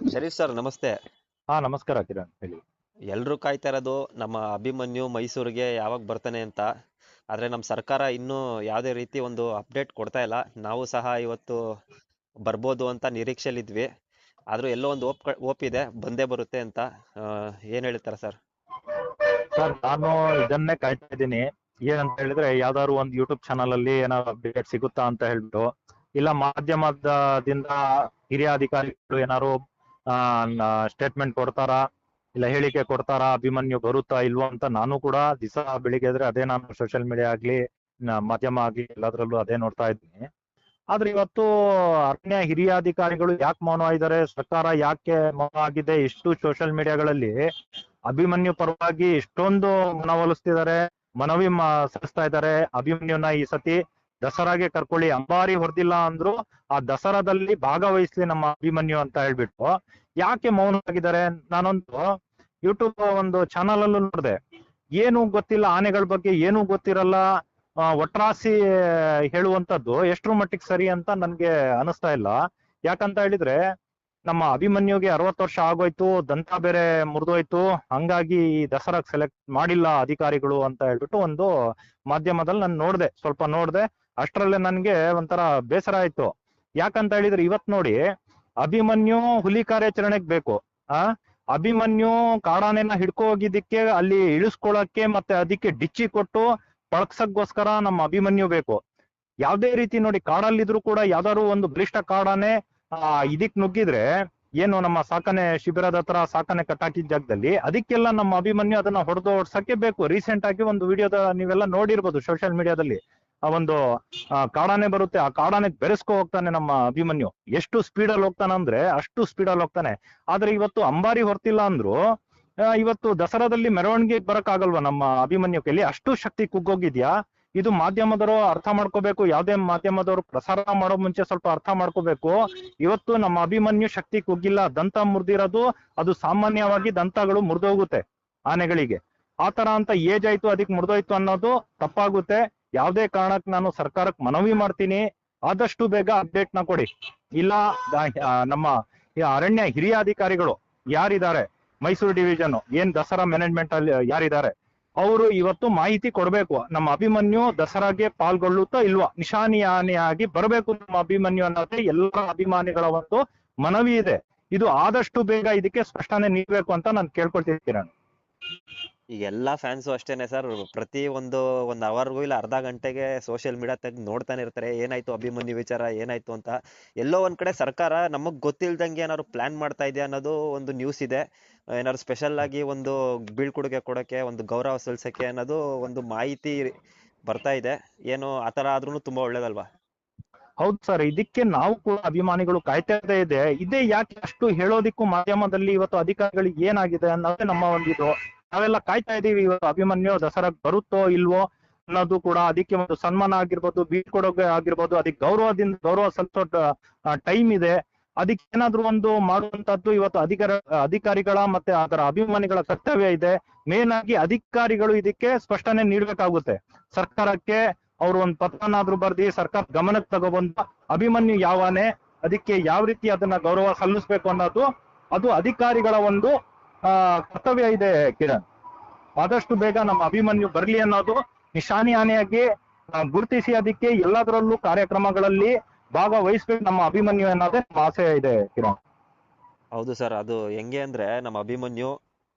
Sharif sir ನಮಸ್ತೆ. ಹಾ, ನಮಸ್ಕಾರ ಕಿರಣ್, ಹೇಳಿ. ಎಲ್ರೂ ಕಾಯ್ತಾ ಇರೋದು ನಮ್ಮ ಅಭಿಮನ್ಯು ಮೈಸೂರಿಗೆ ಯಾವಾಗ ಬರ್ತಾನೆ ಅಂತ. ಆದ್ರೆ ನಮ್ಮ ಸರ್ಕಾರ ಇನ್ನೂ ಯಾವುದೇ ರೀತಿ ಒಂದು ಅಪ್ಡೇಟ್ ಕೊಡ್ತಾ ಇಲ್ಲ. ನಾವು ಸಹ ಇವತ್ತು ಬರ್ಬೋದು ಅಂತ ನಿರೀಕ್ಷೆಲಿದ್ವಿ. ಆದ್ರೂ ಎಲ್ಲೋ ಒಂದು ಓಪ್ ಇದೆ, ಬಂದೇ ಬರುತ್ತೆ ಅಂತ. ಆ, ಏನ್ ಹೇಳ್ತಾರೆ ಸರ್? ಸರ್, ನಾನು ಇದನ್ನೇ ಕಾಯ್ತಾ ಇದ್ದೀನಿ. ಏನಂತ ಹೇಳಿದ್ರೆ, ಯಾವ್ದಾದ್ರು ಒಂದು ಯೂಟ್ಯೂಬ್ ಚಾನಲ್ ಅಲ್ಲಿ ಏನಾದ್ರು ಅಪ್ಡೇಟ್ ಸಿಗುತ್ತಾ ಅಂತ ಹೇಳ್ಬಿಟ್ಟು, ಇಲ್ಲ ಮಾಧ್ಯಮದಿಂದ ಹಿರಿಯ ಅಧಿಕಾರಿಗಳು ಏನಾದ್ರು ಸ್ಟೇಟ್ಮೆಂಟ್ ಕೊಡ್ತಾರಾ, ಇಲ್ಲ ಹೇಳಿಕೆ ಕೊಡ್ತಾರಾ, ಅಭಿಮನ್ಯು ಬರುತ್ತಾ ಇಲ್ವೋ ಅಂತ. ನಾನು ಕೂಡ ದಿವಸ ಬೆಳಿಗ್ಗೆ ಎದ್ರೆ ಅದೇ, ನಾನು ಸೋಷಿಯಲ್ ಮೀಡಿಯಾ ಆಗ್ಲಿ ಮಾಧ್ಯಮ ಆಗ್ಲಿ ಎಲ್ಲದರಲ್ಲೂ ಅದೇ ನೋಡ್ತಾ ಇದ್ದೀನಿ. ಆದ್ರೆ ಇವತ್ತು ಅರಣ್ಯ ಹಿರಿಯ ಅಧಿಕಾರಿಗಳು ಯಾಕೆ ಮೌನ ಇದ್ದಾರೆ, ಸರ್ಕಾರ ಯಾಕೆ ಮೌನ ಆಗಿದೆ, ಎಷ್ಟು ಸೋಷಿಯಲ್ ಮೀಡಿಯಾಗಳಲ್ಲಿ ಅಭಿಮನ್ಯು ಪರವಾಗಿ ಎಷ್ಟೊಂದು ಮನವೊಲಿಸ್ತಿದ್ದಾರೆ, ಸಲ್ಲಿಸ್ತಾ ಇದ್ದಾರೆ. ಅಭಿಮನ್ಯುನ ಈ ಸತಿ ದಸರಾಗೆ ಕರ್ಕೊಳ್ಳಿ, ಅಂಬಾರಿ ಹೊಡೆದಿಲ್ಲ ಅಂದ್ರು ಆ ದಸರಾದಲ್ಲಿ ಭಾಗವಹಿಸ್ಲಿ ನಮ್ಮ ಅಭಿಮನ್ಯು ಅಂತ ಹೇಳ್ಬಿಟ್ಟು ಯಾಕೆ ಮೌನ ಆಗಿದ್ದಾರೆ. ನಾನೊಂದು ಯೂಟ್ಯೂಬ್ ಒಂದು ಚಾನಲ್ ಅಲ್ಲೂ ನೋಡಿದೆ, ಏನು ಗೊತ್ತಿಲ್ಲ, ಆನೆಗಳ ಬಗ್ಗೆ ಏನೂ ಗೊತ್ತಿರಲ್ಲ, ಒಟ್ರಾಸಿ ಹೇಳುವಂತದ್ದು ಎಷ್ಟ್ರ ಮಟ್ಟಿಗೆ ಸರಿ ಅಂತ ನನ್ಗೆ ಅನಿಸ್ತಾ ಇಲ್ಲ. ಯಾಕಂತ ಹೇಳಿದ್ರೆ, ನಮ್ಮ ಅಭಿಮನ್ಯುಗೆ 60 ವರ್ಷ ಆಗೋಯ್ತು, ದಂತ ಬೇರೆ ಮುರಿದೋಯ್ತು, ಹಂಗಾಗಿ ಈ ದಸರಾಗ್ ಸೆಲೆಕ್ಟ್ ಮಾಡಿಲ್ಲ ಅಧಿಕಾರಿಗಳು ಅಂತ ಹೇಳ್ಬಿಟ್ಟು ಒಂದು ಮಾಧ್ಯಮದಲ್ಲಿ ನಾನು ನೋಡ್ದೆ, ಸ್ವಲ್ಪ ನೋಡ್ದೆ. ಅಷ್ಟ್ರಲ್ಲೇ ನನ್ಗೆ ಒಂಥರ ಬೇಸರ ಆಯ್ತು. ಯಾಕಂತ ಹೇಳಿದ್ರೆ, ಇವತ್ ನೋಡಿ, ಅಭಿಮನ್ಯು ಹುಲಿ ಕಾರ್ಯಾಚರಣೆಗೆ ಬೇಕು. ಆ ಅಭಿಮನ್ಯು ಕಾಡಾನೆನ ಹಿಡ್ಕೊ ಹೋಗಿದ್ದಕ್ಕೆ, ಅಲ್ಲಿ ಇಳಿಸ್ಕೊಳಕ್ಕೆ ಮತ್ತೆ ಅದಕ್ಕೆ ಡಿಚ್ಚಿ ಕೊಟ್ಟು ಪಳಗ್ಸಕ್ಕೋಸ್ಕರ ನಮ್ಮ ಅಭಿಮನ್ಯು ಬೇಕು. ಯಾವ್ದೇ ರೀತಿ ನೋಡಿ, ಕಾಡಲ್ಲಿದ್ರು ಕೂಡ ಯಾವ್ದಾದ್ರು ಒಂದು ಬಲಿಷ್ಠ ಕಾಡಾನೆ ಇದಕ್ ನುಗ್ಗಿದ್ರೆ, ಏನು ನಮ್ಮ ಸಾಕಣೆ ಶಿಬಿರದ ಹತ್ರ ಸಾಕಣೆ ಕಟ್ಟಾಕಿದ ಜಾಗದಲ್ಲಿ, ಅದಕ್ಕೆಲ್ಲ ನಮ್ಮ ಅಭಿಮನ್ಯು ಅದನ್ನ ಹೊಡೆದು ಓಡ್ಸಕ್ಕೆ ಬೇಕು. ರೀಸೆಂಟ್ ಆಗಿ ಒಂದು ವಿಡಿಯೋದ ನೀವೆಲ್ಲ ನೋಡಿರ್ಬೋದು ಸೋಷಿಯಲ್ ಮೀಡಿಯಾದಲ್ಲಿ. ಆ ಒಂದು ಕಾಡಾನೆ ಬರುತ್ತೆ, ಆ ಕಾಡಾನೆ ಬೆರೆಸ್ಕೊ ಹೋಗ್ತಾನೆ ನಮ್ಮ ಅಭಿಮನ್ಯು. ಎಷ್ಟು ಸ್ಪೀಡಲ್ಲಿ ಹೋಗ್ತಾನಂದ್ರೆ ಅಷ್ಟು ಸ್ಪೀಡಲ್ಲಿ ಹೋಗ್ತಾನೆ. ಆದ್ರೆ ಇವತ್ತು ಅಂಬಾರಿ ಹೊರ್ತಿಲ್ಲ ಅಂದ್ರು ಇವತ್ತು ದಸರಾದಲ್ಲಿ ಮೆರವಣಿಗೆ ಬರಕ್ ಆಗಲ್ವಾ ನಮ್ಮ ಅಭಿಮನ್ಯು ಕೈಲಿ? ಅಷ್ಟು ಶಕ್ತಿ ಕುಗ್ಗೋಗಿದ್ಯಾ? ಇದು ಮಾಧ್ಯಮದವರು ಅರ್ಥ ಮಾಡ್ಕೋಬೇಕು. ಯಾವ್ದೇ ಮಾಧ್ಯಮದವರು ಪ್ರಸಾರ ಮಾಡೋ ಮುಂಚೆ ಸ್ವಲ್ಪ ಅರ್ಥ ಮಾಡ್ಕೋಬೇಕು. ಇವತ್ತು ನಮ್ಮ ಅಭಿಮನ್ಯು ಶಕ್ತಿ ಕುಗ್ಗಿಲ್ಲ, ದಂತ ಮುರಿದಿರೋದು ಅದು ಸಾಮಾನ್ಯವಾಗಿ ದಂತಗಳು ಮುರಿದೋಗುತ್ತೆ ಆನೆಗಳಿಗೆ. ಆತರ ಅಂತ ಏಜ್ ಆಯ್ತು ಅದಕ್ಕೆ ಮುರಿದೋಯ್ತು ಅನ್ನೋದು ತಪ್ಪಾಗುತ್ತೆ. ಯಾವ್ದೇ ಕಾರಣಕ್ಕೆ ನಾನು ಸರ್ಕಾರಕ್ಕೆ ಮನವಿ ಮಾಡ್ತೀನಿ, ಆದಷ್ಟು ಬೇಗ ಅಪ್ಡೇಟ್ ನ ಕೊಡಿ. ಇಲ್ಲ ನಮ್ಮ ಅರಣ್ಯ ಹಿರಿಯ ಅಧಿಕಾರಿಗಳು ಯಾರಿದ್ದಾರೆ, ಮೈಸೂರು ಡಿವಿಷನ್ ಏನ್ ದಸರಾ ಮ್ಯಾನೇಜ್ಮೆಂಟ್ ಅಲ್ಲಿ ಯಾರಿದ್ದಾರೆ, ಅವರು ಇವತ್ತು ಮಾಹಿತಿ ಕೊಡ್ಬೇಕು. ನಮ್ಮ ಅಭಿಮನ್ಯು ದಸರಾಗೆ ಪಾಲ್ಗೊಳ್ಳುತ್ತಾ ಇಲ್ವಾ, ನಿಶಾನಿಯಾಗಿ ಬರಬೇಕು ನಮ್ಮ ಅಭಿಮನ್ಯು ಅನ್ನೋದೇ ಎಲ್ಲರ ಅಭಿಮಾನಿಗಳ ಒಂದು ಮನವಿ ಇದೆ. ಇದು ಆದಷ್ಟು ಬೇಗ ಇದಕ್ಕೆ ಸ್ಪಷ್ಟನೆ ನೀಡಬೇಕು ಅಂತ ನಾನು ಕೇಳ್ಕೊಳ್ತೀನಿ ಕಿರಣ್. ಈಗ ಎಲ್ಲಾ ಫ್ಯಾನ್ಸು ಅಷ್ಟೇನೆ ಸರ್. ಪ್ರತಿ ಒಂದು ಅವರ್ಗೂ ಇಲ್ಲ ಅರ್ಧ ಗಂಟೆಗೆ ಸೋಷಿಯಲ್ ಮೀಡಿಯಾ ತೆಗೆದು ನೋಡ್ತಾನೆ ಇರ್ತಾರೆ, ಏನಾಯ್ತು ಅಭಿಮನ್ಯು ವಿಚಾರ, ಏನಾಯ್ತು ಅಂತ. ಎಲ್ಲೋ ಒಂದ್ ಕಡೆ ಸರ್ಕಾರ ನಮಗ್ ಗೊತ್ತಿಲ್ದಂಗೆ ಏನಾದ್ರು ಪ್ಲಾನ್ ಮಾಡ್ತಾ ಇದೆಯಾ ಅನ್ನೋದು ಒಂದು ನ್ಯೂಸ್ ಇದೆ. ಏನಾದ್ರು ಸ್ಪೆಷಲ್ ಆಗಿ ಒಂದು ಬೀಳ್ಕೊಡುಗೆ ಕೊಡಕ್ಕೆ, ಒಂದು ಗೌರವ ಸಲ್ಲಿಸಕ್ಕೆ ಅನ್ನೋದು ಒಂದು ಮಾಹಿತಿ ಬರ್ತಾ ಇದೆ. ಏನು ಆತರ ಆದ್ರೂ ತುಂಬಾ ಒಳ್ಳೇದಲ್ವಾ? ಹೌದು ಸರ್, ಇದಕ್ಕೆ ನಾವು ಕೂಡ ಅಭಿಮಾನಿಗಳು ಕಾಯ್ತಾ ಇದೆ. ಇದೇ ಯಾಕೆ ಅಷ್ಟು ಹೇಳೋದಿಕ್ಕೂ ಮಾಧ್ಯಮದಲ್ಲಿ ಇವತ್ತು ಅಧಿಕಾರಿಗಳಿಗೆ ಏನಾಗಿದೆ ಅನ್ನೋದೇ ನಮ್ಮ ಒಂದಿದು. ನಾವೆಲ್ಲ ಕಾಯ್ತಾ ಇದೀವಿ, ಇವತ್ತು ಅಭಿಮನ್ಯು ದಸರಾಗ್ ಬರುತ್ತೋ ಇಲ್ವೋ ಅನ್ನೋದು ಕೂಡ. ಅದಕ್ಕೆ ಒಂದು ಸನ್ಮಾನ ಆಗಿರ್ಬೋದು, ಬೀಳ್ಕೊಡುಗೆ ಆಗಿರ್ಬೋದು, ಅದಕ್ಕೆ ಗೌರವ ಸಲ್ಲಿಸೋ ಟೈಮ್ ಇದೆ. ಅದಕ್ಕೆ ಏನಾದ್ರು ಒಂದು ಮಾಡುವಂತದ್ದು ಇವತ್ತು ಅಧಿಕಾರಿಗಳ ಮತ್ತೆ ಅದರ ಅಭಿಮಾನಿಗಳ ಕರ್ತವ್ಯ ಇದೆ. ಮೇನ್ ಆಗಿ ಅಧಿಕಾರಿಗಳು ಇದಕ್ಕೆ ಸ್ಪಷ್ಟನೆ ನೀಡಬೇಕಾಗುತ್ತೆ ಸರ್ಕಾರಕ್ಕೆ. ಅವ್ರು ಒಂದು ಪತ್ರನಾದ್ರೂ ಬರ್ದಿ ಸರ್ಕಾರ ಗಮನಕ್ಕೆ ತಗೊಬಂದು ಅಭಿಮನ್ಯು ಯಾವಾನೆ, ಅದಕ್ಕೆ ಯಾವ ರೀತಿ ಅದನ್ನ ಗೌರವ ಸಲ್ಲಿಸ್ಬೇಕು ಅನ್ನೋದು ಅದು ಅಧಿಕಾರಿಗಳ ಒಂದು ಕರ್ತವ್ಯ ಇದೆ ಕಿರಣ್. ಆದಷ್ಟು ಬೇಗ ನಮ್ಮ ಅಭಿಮನ್ಯು ಬರ್ಲಿ ಅನ್ನೋದು ನಿಶಾನಿ ಆನೆಯಾಗಿ ಗುರುತಿಸಿ ಅದಕ್ಕೆ ಎಲ್ಲದರಲ್ಲೂ ಕಾರ್ಯಕ್ರಮಗಳಲ್ಲಿ ಭಾಗವಹಿಸ್ಬೇಕು ನಮ್ಮ ಅಭಿಮನ್ಯು ಅನ್ನೋದೇ ನಮ್ಮ ಆಸೆ ಇದೆ ಕಿರಣ್. ಹೌದು ಸರ್, ಅದು ಹೆಂಗೆ ಅಂದ್ರೆ ನಮ್ಮ ಅಭಿಮನ್ಯು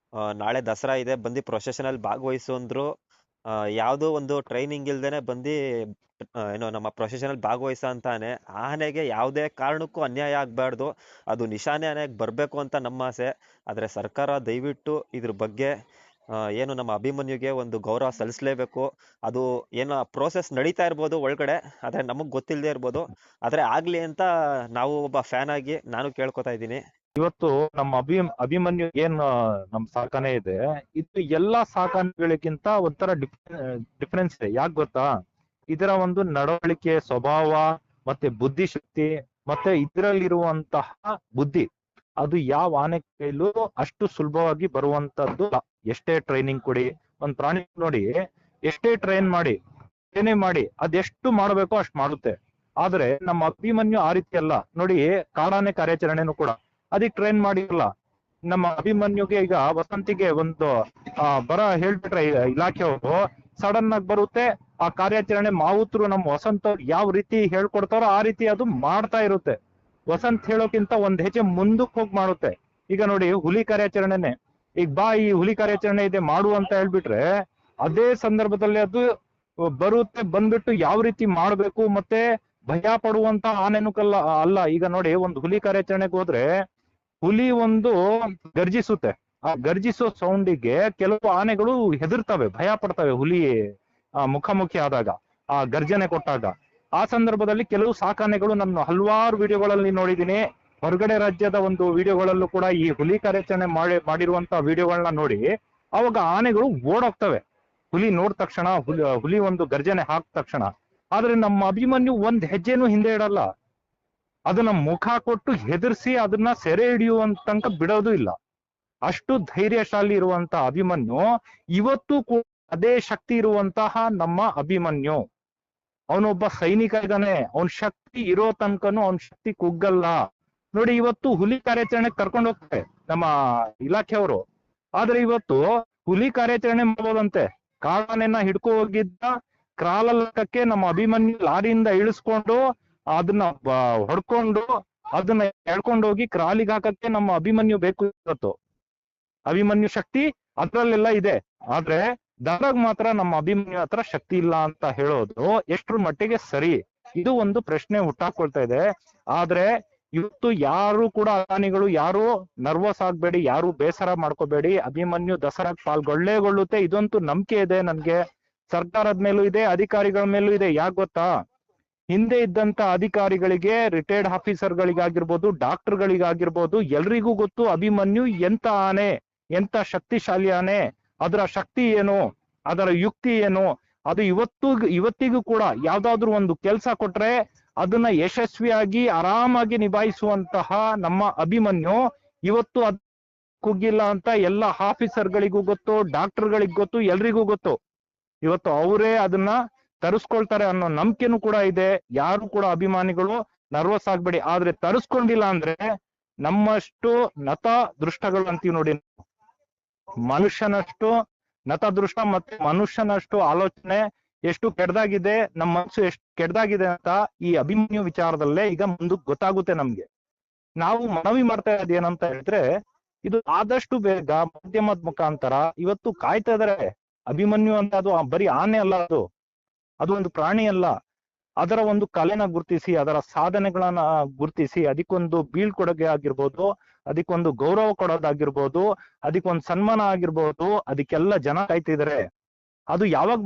ನಾಳೆ ದಸರಾ ಇದೆ, ಬಂದು ಪ್ರೊಸೆಷನ್ ಅಲ್ಲಿ ಭಾಗವಹಿಸು ಅಂದ್ರು. ಯಾವ್ದೋ ಒಂದು ಟ್ರೈನಿಂಗ್ ಇಲ್ದೇನೆ ಬಂದು ಏನೋ ನಮ್ಮ ಪ್ರೊಸೆಷನ್ ಅಲ್ಲಿ ಭಾಗವಹಿಸ ಅಂತಾನೆ. ಆನೆಗೆ ಯಾವುದೇ ಕಾರಣಕ್ಕೂ ಅನ್ಯಾಯ ಆಗ್ಬಾರ್ದು, ಅದು ನಿಶಾನೆ ಆನೆಗೆ ಬರ್ಬೇಕು ಅಂತ ನಮ್ಮ ಆಸೆ. ಆದ್ರೆ ಸರ್ಕಾರ ದಯವಿಟ್ಟು ಇದ್ರ ಬಗ್ಗೆ ಏನು ನಮ್ಮ ಅಭಿಮನ್ಯುಗೆ ಒಂದು ಗೌರವ ಸಲ್ಲಿಸಲೇಬೇಕು. ಅದು ಏನೋ ಪ್ರೋಸೆಸ್ ನಡೀತಾ ಇರ್ಬೋದು ಒಳಗಡೆ, ಆದ್ರೆ ನಮಗ್ ಗೊತ್ತಿಲ್ಲದೆ ಇರ್ಬೋದು. ಆದ್ರೆ ಆಗ್ಲಿ ಅಂತ ನಾವು ಒಬ್ಬ ಫ್ಯಾನ್ ಆಗಿ ನಾನು ಕೇಳ್ಕೊತಾ ಇದ್ದೀನಿ. ಇವತ್ತು ನಮ್ಮ ಅಭಿಮನ್ಯು ಏನ್ ನಮ್ ಸಾಕಣೆ ಇದೆ, ಇದು ಎಲ್ಲಾ ಸಾಕಾಣೆಗಳಿಗಿಂತ ಒಂಥರ ಡಿಫ್ರೆನ್ಸ್ ಇದೆ. ಯಾಕೆ ಗೊತ್ತಾ? ಇದರ ಒಂದು ನಡವಳಿಕೆ, ಸ್ವಭಾವ ಮತ್ತೆ ಬುದ್ಧಿಶಕ್ತಿ ಮತ್ತೆ ಇದರಲ್ಲಿರುವಂತಹ ಬುದ್ಧಿ, ಅದು ಯಾವ ಆನೆ ಕೈಲೂ ಅಷ್ಟು ಸುಲಭವಾಗಿ ಬರುವಂತದ್ದು. ಎಷ್ಟೇ ಟ್ರೈನಿಂಗ್ ಕೊಡಿ, ಒಂದ್ ಪ್ರಾಣಿ ನೋಡಿ ಎಷ್ಟೇ ಟ್ರೈನ್ ಮಾಡಿ ಅದೆಷ್ಟು ಮಾಡಬೇಕೋ ಅಷ್ಟು ಮಾಡುತ್ತೆ. ಆದ್ರೆ ನಮ್ಮ ಅಭಿಮನ್ಯು ಆ ರೀತಿ ಅಲ್ಲ ನೋಡಿ. ಕಾಡಾನೆ ಕಾರ್ಯಾಚರಣೆನೂ ಕೂಡ ಅದಕ್ಕೆ ಟ್ರೈನ್ ಮಾಡಿರಲ್ಲ. ನಮ್ಮ ಅಭಿಮನ್ಯುಗೆ ಈಗ ವಸಂತಿಗೆ ಒಂದು ಬರ ಹೇಳ್ಬಿಟ್ರೆ ಇಲಾಖೆಯವರು ಸಡನ್ ಆಗಿ ಬರುತ್ತೆ, ಆ ಕಾರ್ಯಾಚರಣೆ ಮಾವುತರು ನಮ್ಮ ವಸಂತ ಯಾವ ರೀತಿ ಹೇಳ್ಕೊಡ್ತಾರೋ ಆ ರೀತಿ ಅದು ಮಾಡ್ತಾ ಇರುತ್ತೆ. ವಸಂತ್ ಹೇಳೋಕ್ಕಿಂತ ಒಂದ್ ಹೆಜ್ಜೆ ಮುಂದಕ್ಕೆ ಹೋಗಿ ಮಾಡುತ್ತೆ. ಈಗ ನೋಡಿ ಹುಲಿ ಕಾರ್ಯಾಚರಣೆನೆ, ಈಗ ಬಾ ಈ ಹುಲಿ ಕಾರ್ಯಾಚರಣೆ ಇದೆ ಮಾಡು ಅಂತ ಹೇಳ್ಬಿಟ್ರೆ ಅದೇ ಸಂದರ್ಭದಲ್ಲಿ ಅದು ಬರುತ್ತೆ, ಬಂದ್ಬಿಟ್ಟು ಯಾವ ರೀತಿ ಮಾಡ್ಬೇಕು ಮತ್ತೆ ಭಯ ಪಡುವಂತ ಆನೆನುಕಲ್ಲ ಅಲ್ಲ. ಈಗ ನೋಡಿ ಒಂದು ಹುಲಿ ಕಾರ್ಯಾಚರಣೆಗೆ ಹೋದ್ರೆ ಹುಲಿ ಒಂದು ಗರ್ಜಿಸುತ್ತೆ, ಆ ಗರ್ಜಿಸೋ ಸೌಂಡಿಗೆ ಕೆಲವು ಆನೆಗಳು ಹೆದರ್ತವೆ, ಭಯ ಪಡ್ತವೆ ಹುಲಿ ಮುಖಾಮುಖಿ ಆದಾಗ, ಆ ಗರ್ಜನೆ ಕೊಟ್ಟಾಗ. ಆ ಸಂದರ್ಭದಲ್ಲಿ ಕೆಲವು ಸಾಕಾನೆಗಳು ನಾನು ಹಲವಾರು ವಿಡಿಯೋಗಳಲ್ಲಿ ನೋಡಿದೀನಿ, ಹೊರಗಡೆ ರಾಜ್ಯದ ಒಂದು ವಿಡಿಯೋಗಳಲ್ಲೂ ಕೂಡ ಈ ಹುಲಿ ಕಾರ್ಯಾಚರಣೆ ಮಾಡಿರುವಂತ ವಿಡಿಯೋಗಳನ್ನ ನೋಡಿ ಅವಾಗ ಆನೆಗಳು ಓಡೋಗ್ತವೆ ಹುಲಿ ನೋಡಿದ ತಕ್ಷಣ, ಹುಲಿ ಒಂದು ಗರ್ಜನೆ ಹಾಕಿದ ತಕ್ಷಣ. ಆದ್ರೆ ನಮ್ಮ ಅಭಿಮನ್ಯು ಒಂದ್ ಹೆಜ್ಜೆನೂ ಹಿಂದೆ ಇಡಲ್ಲ, ಅದನ್ನ ಮುಖ ಕೊಟ್ಟು ಹೆದರ್ಸಿ ಅದನ್ನ ಸೆರೆ ಹಿಡಿಯುವಂತ ತನಕ ಬಿಡೋದು ಇಲ್ಲ. ಅಷ್ಟು ಧೈರ್ಯಶಾಲಿ ಇರುವಂತ ಅಭಿಮನ್ಯು ಇವತ್ತು ಕೂಡ ಅದೇ ಶಕ್ತಿ ಇರುವಂತಹ ನಮ್ಮ ಅಭಿಮನ್ಯು. ಅವನೊಬ್ಬ ಸೈನಿಕ ಇದ್ದಾನೆ, ಅವನ್ ಶಕ್ತಿ ಇರೋ ತನಕನು ಅವನ್ ಶಕ್ತಿ ಕುಗ್ಗಲ್ಲ. ನೋಡಿ ಇವತ್ತು ಹುಲಿ ಕಾರ್ಯಾಚರಣೆ ಕರ್ಕೊಂಡು ಹೋಗ್ತಾರೆ ನಮ್ಮ ಇಲಾಖೆಯವರು, ಆದ್ರೆ ಇವತ್ತು ಹುಲಿ ಕಾರ್ಯಾಚರಣೆ ಮಾಡ್ಬೋದಂತೆ. ಕಾಳಾನೆನ ಹಿಡ್ಕೊ ಹೋಗಿದ್ದ ಕ್ರಾಲಕ್ಕೆ ನಮ್ಮ ಅಭಿಮನ್ಯು ಲಾರಿಯಿಂದ ಇಳಿಸ್ಕೊಂಡು ಅದನ್ನ ಹೊಡ್ಕೊಂಡು ಅದನ್ನ ಎಳ್ಕೊಂಡು ಹೋಗಿ ಕ್ರಾಲಿಗೆ ಹಾಕಕ್ಕೆ ನಮ್ಮ ಅಭಿಮನ್ಯು ಬೇಕು ಇವತ್ತು. ಅಭಿಮನ್ಯು ಶಕ್ತಿ ಅದ್ರಲ್ಲೆಲ್ಲ ಇದೆ, ಆದ್ರೆ ದಾರಾಗ್ ಮಾತ್ರ ನಮ್ಮ ಅಭಿಮನ್ಯು ಹತ್ರ ಶಕ್ತಿ ಇಲ್ಲ ಅಂತ ಹೇಳೋದು ಎಷ್ಟ್ರ ಮಟ್ಟಿಗೆ ಸರಿ? ಇದು ಒಂದು ಪ್ರಶ್ನೆ ಹುಟ್ಟಾಕೊಳ್ತಾ ಇದೆ. ಆದ್ರೆ ಇವತ್ತು ಯಾರು ಕೂಡ ಅದಾನಿಗಳು ಯಾರು ನರ್ವಸ್ ಆಗ್ಬೇಡಿ, ಯಾರು ಬೇಸರ ಮಾಡ್ಕೋಬೇಡಿ. ಅಭಿಮನ್ಯು ದಸರಾಗ್ ಪಾಲ್ಗೊಳ್ಳೇಗೊಳ್ಳುತ್ತೆ, ಇದಂತೂ ನಂಬಿಕೆ ಇದೆ ನನ್ಗೆ. ಸರ್ಕಾರದ ಮೇಲೂ ಇದೆ, ಅಧಿಕಾರಿಗಳ ಮೇಲೂ ಇದೆ. ಯಾಕೆ ಗೊತ್ತಾ? ಹಿಂದೆ ಇದ್ದಂತ ಅಧಿಕಾರಿಗಳಿಗೆ, ರಿಟೈರ್ಡ್ ಆಫೀಸರ್ ಗಳಿಗಾಗಿರ್ಬೋದು, ಡಾಕ್ಟರ್ ಗಳಿಗಾಗಿರ್ಬೋದು, ಎಲ್ರಿಗೂ ಗೊತ್ತು ಅಭಿಮನ್ಯು ಎಂತ ಆನೆ, ಎಂತ ಶಕ್ತಿಶಾಲಿ ಆನೆ, ಅದರ ಶಕ್ತಿ ಏನು, ಅದರ ಯುಕ್ತಿ ಏನು. ಅದು ಇವತ್ತಿಗೂ ಕೂಡ ಯಾವ್ದಾದ್ರು ಒಂದು ಕೆಲಸ ಕೊಟ್ರೆ ಅದನ್ನ ಯಶಸ್ವಿಯಾಗಿ ಆರಾಮಾಗಿ ನಿಭಾಯಿಸುವಂತಹ ನಮ್ಮ ಅಭಿಮನ್ಯು ಇವತ್ತು ಅದ್ ಕುಗ್ಗಿಲ್ಲ ಅಂತ ಎಲ್ಲ ಆಫೀಸರ್ ಗಳಿಗೂ ಗೊತ್ತು, ಡಾಕ್ಟರ್ ಗಳಿಗೂ ಗೊತ್ತು, ಎಲ್ರಿಗೂ ಗೊತ್ತು. ಇವತ್ತು ಅವರೇ ಅದನ್ನ ತರಿಸ್ಕೊಳ್ತಾರೆ ಅನ್ನೋ ನಂಬಿಕೆನೂ ಕೂಡ ಇದೆ. ಯಾರು ಕೂಡ ಅಭಿಮಾನಿಗಳು ನರ್ವಸ್ ಆಗ್ಬೇಡಿ. ಆದ್ರೆ ತರಿಸ್ಕೊಂಡಿಲ್ಲ ಅಂದ್ರೆ ನಮ್ಮಷ್ಟು ನತ ದೃಷ್ಟಗಳು ಅಂತೀವಿ ನೋಡಿ, ಮನುಷ್ಯನಷ್ಟು ನತದೃಷ್ಟ ಮತ್ತೆ ಮನುಷ್ಯನಷ್ಟು ಆಲೋಚನೆ ಎಷ್ಟು ಕೆಡ್ದಾಗಿದೆ, ನಮ್ಮ ಮನಸ್ಸು ಎಷ್ಟು ಕೆಡ್ದಾಗಿದೆ ಅಂತ ಈ ಅಭಿಮನ್ಯು ವಿಚಾರದಲ್ಲೇ ಈಗ ಮುಂದಕ್ಕೆ ಗೊತ್ತಾಗುತ್ತೆ ನಮ್ಗೆ. ನಾವು ಮನವಿ ಮಾಡ್ತಾ ಇರೋದು ಏನಂತ ಹೇಳಿದ್ರೆ, ಇದು ಆದಷ್ಟು ಬೇಗ ಮಾಧ್ಯಮದ ಮುಖಾಂತರ ಇವತ್ತು ಕಾಯ್ತಾ ಇದಾರೆ. ಅಭಿಮನ್ಯು ಅಂತ ಅದು ಬರೀ ಆನೆ ಅಲ್ಲ, ಅದು ಒಂದು ಪ್ರಾಣಿ ಅಲ್ಲ. ಅದರ ಒಂದು ಕಲೆನ ಗುರುತಿಸಿ, ಅದರ ಸಾಧನೆಗಳನ್ನ ಗುರುತಿಸಿ, ಅದಕ್ಕೊಂದು ಬೀಳ್ಕೊಡುಗೆ ಆಗಿರ್ಬೋದು, ಅದಕ್ಕೊಂದು ಗೌರವ ಕೊಡೋದಾಗಿರ್ಬೋದು, ಅದಕ್ಕೊಂದು ಸನ್ಮಾನ ಆಗಿರ್ಬೋದು, ಅದಕ್ಕೆಲ್ಲ ಜನ ಕಾಯ್ತಿದ್ದಾರೆ. ಅದು ಯಾವಾಗ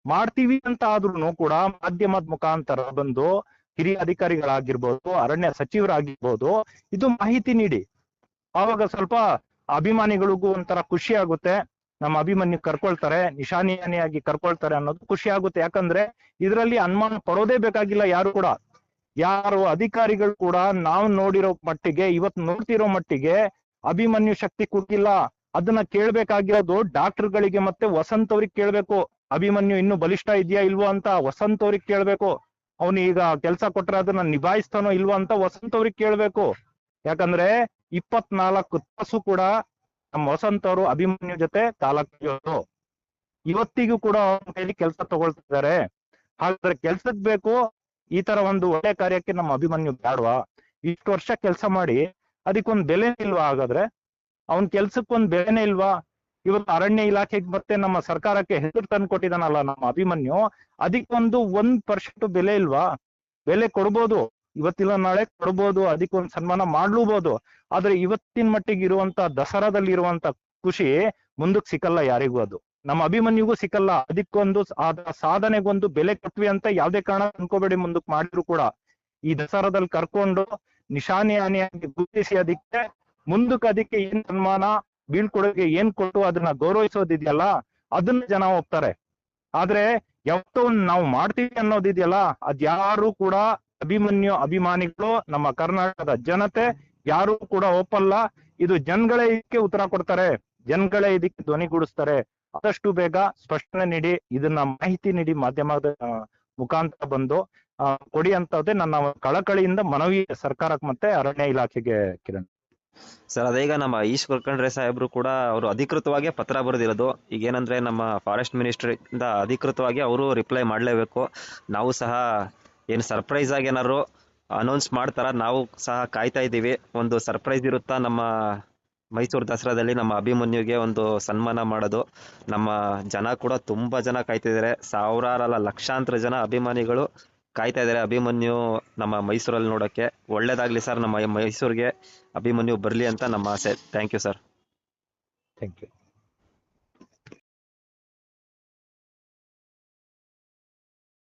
ಮಾಡ್ತೀವಿ ಅಂತ ಆದ್ರೂ ಕೂಡ ಮಾಧ್ಯಮದ ಮುಖಾಂತರ ಬಂದು ಹಿರಿಯ ಅಧಿಕಾರಿಗಳಾಗಿರ್ಬೋದು, ಅರಣ್ಯ ಸಚಿವರಾಗಿರ್ಬೋದು, ಇದು ಮಾಹಿತಿ ನೀಡಿ. ಆವಾಗ ಸ್ವಲ್ಪ ಅಭಿಮಾನಿಗಳಿಗೂ ಒಂಥರ ಖುಷಿ ಆಗುತ್ತೆ. ನಮ್ಮ ಅಭಿಮನ್ಯು ಕರ್ಕೊಳ್ತಾರೆ, ನಿಶಾನಿಯಾಗಿ ಕರ್ಕೊಳ್ತಾರೆ ಅನ್ನೋದು ಖುಷಿ ಆಗುತ್ತೆ. ಯಾಕಂದ್ರೆ ಇದರಲ್ಲಿ ಅನುಮಾನ ಪಡೋದೇ ಬೇಕಾಗಿಲ್ಲ ಯಾರು ಕೂಡ. ಯಾರು ಅಧಿಕಾರಿಗಳು ಕೂಡ ನಾವು ನೋಡಿರೋ ಮಟ್ಟಿಗೆ, ಇವತ್ತು ನೋಡ್ತಿರೋ ಮಟ್ಟಿಗೆ ಅಭಿಮನ್ಯು ಶಕ್ತಿ ಕುಗ್ಗಿಲ್ಲ. ಅದನ್ನ ಕೇಳ್ಬೇಕಾಗಿರೋದು ಡಾಕ್ಟರ್ ಗಳಿಗೆ ಮತ್ತೆ ವಸಂತ್ ಅವ್ರಿಗೆ ಕೇಳ್ಬೇಕು. ಅಭಿಮನ್ಯು ಇನ್ನು ಬಲಿಷ್ಠ ಇದೆಯಾ ಇಲ್ವೋ ಅಂತ ವಸಂತ್ ಅವ್ರಿಗೆ ಕೇಳ್ಬೇಕು. ಅವನು ಈಗ ಕೆಲ್ಸ ಕೊಟ್ರೆ ಅದನ್ನ ನಿಭಾಯಿಸ್ತಾನೋ ಇಲ್ವೋ ಅಂತ ವಸಂತ್ ಅವ್ರಿಗೆ ಕೇಳ್ಬೇಕು. ಯಾಕಂದ್ರೆ 24 ತಾಸು ಕೂಡ ನಮ್ಮ ವಸಂತ್ ಅವರು ಅಭಿಮನ್ಯು ಜೊತೆ ತಾಲೂಕು ಇವತ್ತಿಗೂ ಕೂಡ ಅವನ ಕೈಲಿ ಕೆಲಸ ತಗೊಳ್ತಿದ್ದಾರೆ. ಹಾಗಾದ್ರೆ ಕೆಲ್ಸಕ್ ಬೇಕು, ಈ ತರ ಒಂದು ಒಳ್ಳೆ ಕಾರ್ಯಕ್ಕೆ ನಮ್ಮ ಅಭಿಮನ್ಯು ಬೇಡವಾ? ಇಷ್ಟು ವರ್ಷ ಕೆಲಸ ಮಾಡಿ ಅದಕ್ಕೊಂದು ಬೆಲೆ ಇಲ್ವಾ? ಹಾಗಾದ್ರೆ ಅವನ್ ಕೆಲ್ಸಕ್ಕೊಂದ್ ಬೆಲೆನೇ ಇಲ್ವಾ? ಇವತ್ತು ಅರಣ್ಯ ಇಲಾಖೆಗೆ ಮತ್ತೆ ನಮ್ಮ ಸರ್ಕಾರಕ್ಕೆ ಹೆಸರು ತಂದು ಕೊಟ್ಟಿದಾನಲ್ಲ ನಮ್ಮ ಅಭಿಮನ್ಯು, ಅದಕ್ಕೊಂದು 1% ಬೆಲೆ ಇಲ್ವಾ? ಬೆಲೆ ಕೊಡ್ಬೋದು, ಇವತ್ತಿಲ್ಲ ನಾಳೆ ಕೊಡ್ಬೋದು, ಅದಕ್ಕೊಂದು ಸನ್ಮಾನ ಮಾಡ್ಲೂಬಹುದು. ಆದ್ರೆ ಇವತ್ತಿನ ಮಟ್ಟಿಗೆ ಇರುವಂತ ದಸರಾದಲ್ಲಿ ಇರುವಂತ ಖುಷಿ ಮುಂದಕ್ಕೆ ಸಿಕ್ಕಲ್ಲ ಯಾರಿಗೂ, ಅದು ನಮ್ಮ ಅಭಿಮನ್ಯುಗೂ ಸಿಕ್ಕಲ್ಲ. ಅದಕ್ಕೊಂದು ಸಾಧನೆಗೊಂದು ಬೆಲೆ ಕೊಟ್ವಿ ಅಂತ ಯಾವ್ದೇ ಕಾರಣ ಅನ್ಕೋಬೇಡಿ. ಮುಂದಕ್ಕೆ ಮಾಡಿದ್ರು ಕೂಡ ಈ ದಸರಾದಲ್ಲಿ ಕರ್ಕೊಂಡು ನಿಶಾನಿಯಾನಿಯಾಗಿ ಗುರುತಿಸಿ ಅದಕ್ಕೆ ಮುಂದಕ್ಕೆ ಅದಕ್ಕೆ ಏನ್ ಸನ್ಮಾನ ಬೀಳ್ಕೊಡುಗೆ ಏನ್ ಕೊಟ್ಟು ಅದನ್ನ ಗೌರವಿಸೋದಿದೆಯಲ್ಲ, ಅದನ್ನ ಜನ ಹೋಗ್ತಾರೆ. ಆದ್ರೆ ಯಾವತ್ತೋ ನಾವು ಮಾಡ್ತೀವಿ ಅನ್ನೋದಿದೆಯಲ್ಲ, ಅದ್ಯಾರು ಕೂಡ ಅಭಿಮನ್ಯು ಅಭಿಮಾನಿಗಳು, ನಮ್ಮ ಕರ್ನಾಟಕದ ಜನತೆ ಯಾರು ಕೂಡ ಒಪ್ಪಲ್ಲ. ಇದು ಜನಗಳೇ ಇದಕ್ಕೆ ಉತ್ತರ ಕೊಡ್ತಾರೆ, ಜನಗಳೇ ಇದಕ್ಕೆ ಧ್ವನಿಗೂಡಿಸ್ತಾರೆ. ಆದಷ್ಟು ಬೇಗ ಸ್ಪಷ್ಟನೆ ನೀಡಿ, ಇದನ್ನ ಮಾಹಿತಿ ನೀಡಿ ಮಾಧ್ಯಮದ ಮುಖಾಂತರ ಬಂದು ಕೊಡಿ ಅಂತದೇ ನನ್ನ ಕಳಕಳಿಯಿಂದ ಮನವಿ ಸರ್ಕಾರಕ್ಕೆ ಮತ್ತೆ ಅರಣ್ಯ ಇಲಾಖೆಗೆ, ಕಿರಣ್. ಸರ್ ಅದೀಗ ನಮ್ಮ ಈಶ್ ಕುಲ್ಕರ್ಣಿ ಸಾಹೇಬ್ರು ಕೂಡ ಅವರು ಅಧಿಕೃತವಾಗಿ ಪತ್ರ ಬರೆದಿರೋದು. ಈಗ ಏನಂದ್ರೆ ನಮ್ಮ ಫಾರೆಸ್ಟ್ ಮಿನಿಸ್ಟ್ರಿ ಇಂದ ಅಧಿಕೃತವಾಗಿ ಅವರು ರಿಪ್ಲೈ ಮಾಡಲೇಬೇಕು. ನಾವು ಸಹ ಏನು ಸರ್ಪ್ರೈಸ್ ಆಗಿ ಏನಾದ್ರು ಅನೌನ್ಸ್ ಮಾಡ್ತಾರ, ನಾವು ಸಹ ಕಾಯ್ತಾ ಇದ್ದೀವಿ. ಒಂದು ಸರ್ಪ್ರೈಸ್ ಇರುತ್ತಾ ನಮ್ಮ ಮೈಸೂರು ದಸರಾದಲ್ಲಿ ನಮ್ಮ ಅಭಿಮನ್ಯುಗೆ ಒಂದು ಸನ್ಮಾನ ಮಾಡೋದು. ನಮ್ಮ ಜನ ಕೂಡ ತುಂಬಾ ಜನ ಕಾಯ್ತಿದ್ದಾರೆ, ಸಾವಿರಾರಲ್ಲ ಲಕ್ಷಾಂತರ ಜನ ಅಭಿಮಾನಿಗಳು ಕಾಯ್ತಾ ಇದ್ದಾರೆ ಅಭಿಮನ್ಯು ನಮ್ಮ ಮೈಸೂರಲ್ಲಿ ನೋಡೋಕ್ಕೆ. ಒಳ್ಳೇದಾಗ್ಲಿ ಸರ್, ನಮ್ಮ ಮೈಸೂರಿಗೆ ಅಭಿಮನ್ಯು ಬರಲಿ ಅಂತ ನಮ್ಮ ಆಸೆ. Thank you sir. Thank you.